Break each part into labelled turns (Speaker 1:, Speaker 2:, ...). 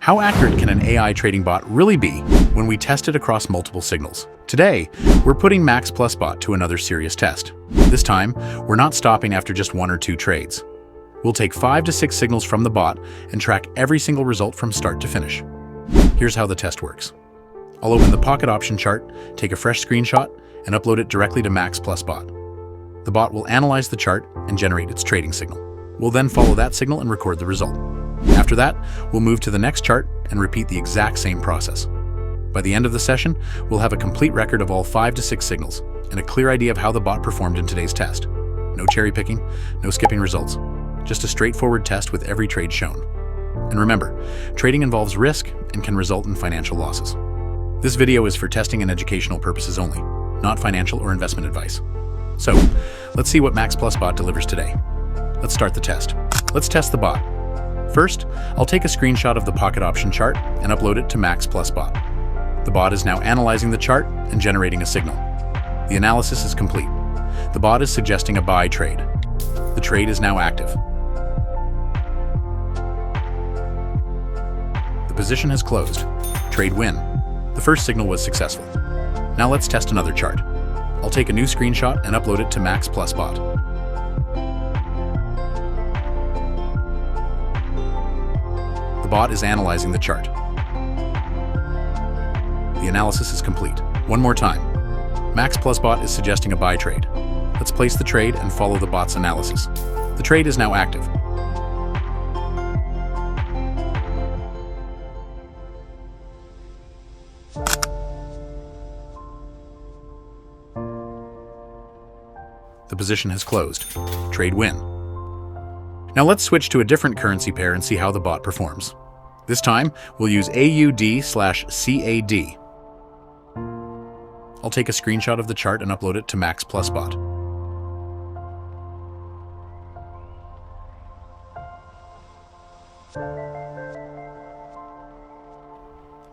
Speaker 1: How accurate can an AI trading bot really be when we test it across multiple signals? Today, we're putting Max Plus Bot to another serious test. This time, we're not stopping after just 1 or 2 trades. We'll take 5 to 6 signals from the bot and track every single result from start to finish. Here's how the test works. I'll open the pocket option chart, take a fresh screenshot, and upload it directly to Max Plus Bot. The bot will analyze the chart and generate its trading signal. We'll then follow that signal and record the result. After that, we'll move to the next chart and repeat the exact same process. By the end of the session, we'll have a complete record of all 5 to 6 signals and a clear idea of how the bot performed in today's test. No cherry picking, no skipping results, just a straightforward test with every trade shown. And remember, trading involves risk and can result in financial losses. This video is for testing and educational purposes only, not financial or investment advice. So, let's see what Max Plus Bot delivers today. Let's start the test. Let's test the bot. First, I'll take a screenshot of the pocket option chart and upload it to Max Plus Bot. The bot is now analyzing the chart and generating a signal. The analysis is complete. The bot is suggesting a buy trade. The trade is now active. The position has closed. Trade win. The first signal was successful. Now let's test another chart. I'll take a new screenshot and upload it to Max Plus Bot. The bot is analyzing the chart. The analysis is complete. One more time. Max Plus Bot is suggesting a buy trade. Let's place the trade and follow the bot's analysis. The trade is now active. The position has closed. Trade win. Now let's switch to a different currency pair and see how the bot performs. This time, we'll use AUD/CAD. I'll take a screenshot of the chart and upload it to Max Plus Bot.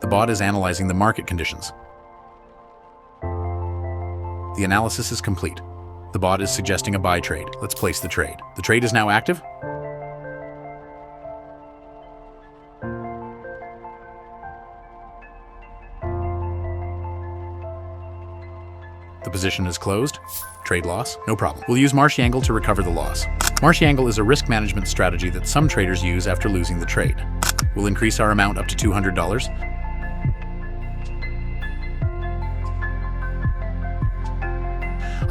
Speaker 1: The bot is analyzing the market conditions. The analysis is complete. The bot is suggesting a buy trade. Let's place the trade. The trade is now active. The position is closed. Trade loss? No problem. We'll use Marsh Angle to recover the loss. Marsh Angle is a risk management strategy that some traders use after losing the trade. We'll increase our amount up to $200.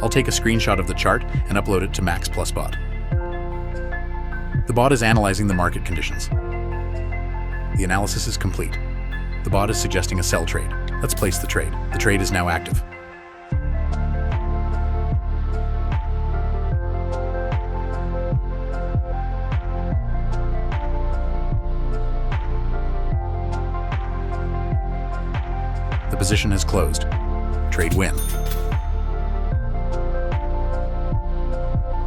Speaker 1: I'll take a screenshot of the chart and upload it to Max Plus Bot. The bot is analyzing the market conditions. The analysis is complete. The bot is suggesting a sell trade. Let's place the trade. The trade is now active. The position has closed. Trade win.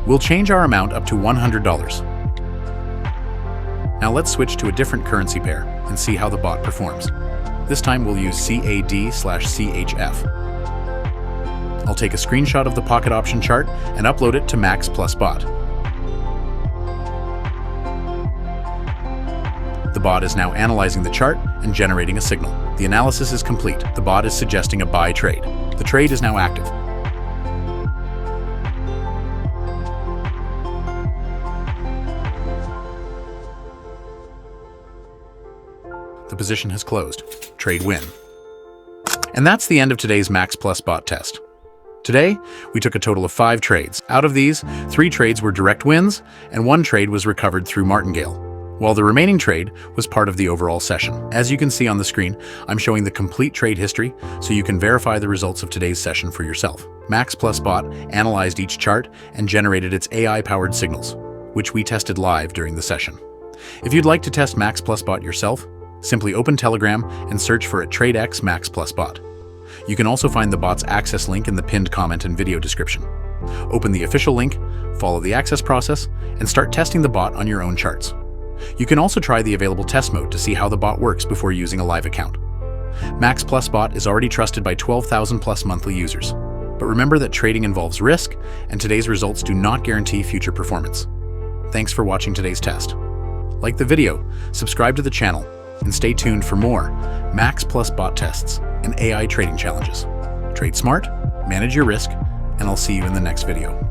Speaker 1: We'll change our amount up to $100. Now let's switch to a different currency pair and see how the bot performs. This time we'll use CAD/CHF. I'll take a screenshot of the pocket option chart and upload it to Max Plus Bot. The bot is now analyzing the chart and generating a signal. The analysis is complete. The bot is suggesting a buy trade. The trade is now active. The position has closed. Trade win. And that's the end of today's Max Plus Bot test. Today, we took a total of 5 trades. Out of these, 3 trades were direct wins, and 1 trade was recovered through martingale, while the remaining trade was part of the overall session. As you can see on the screen, I'm showing the complete trade history so you can verify the results of today's session for yourself. Max Plus Bot analyzed each chart and generated its AI-powered signals, which we tested live during the session. If you'd like to test Max Plus Bot yourself, simply open Telegram and search for @TradeX Max Plus Bot. You can also find the bot's access link in the pinned comment and video description. Open the official link, follow the access process, and start testing the bot on your own charts. You can also try the available test mode to see how the bot works before using a live account. Max Plus Bot is already trusted by 12,000 plus monthly users. But remember that trading involves risk, and today's results do not guarantee future performance. Thanks for watching today's test. Like the video, subscribe to the channel, and stay tuned for more Max Plus Bot tests and AI trading challenges. Trade smart, manage your risk, and I'll see you in the next video.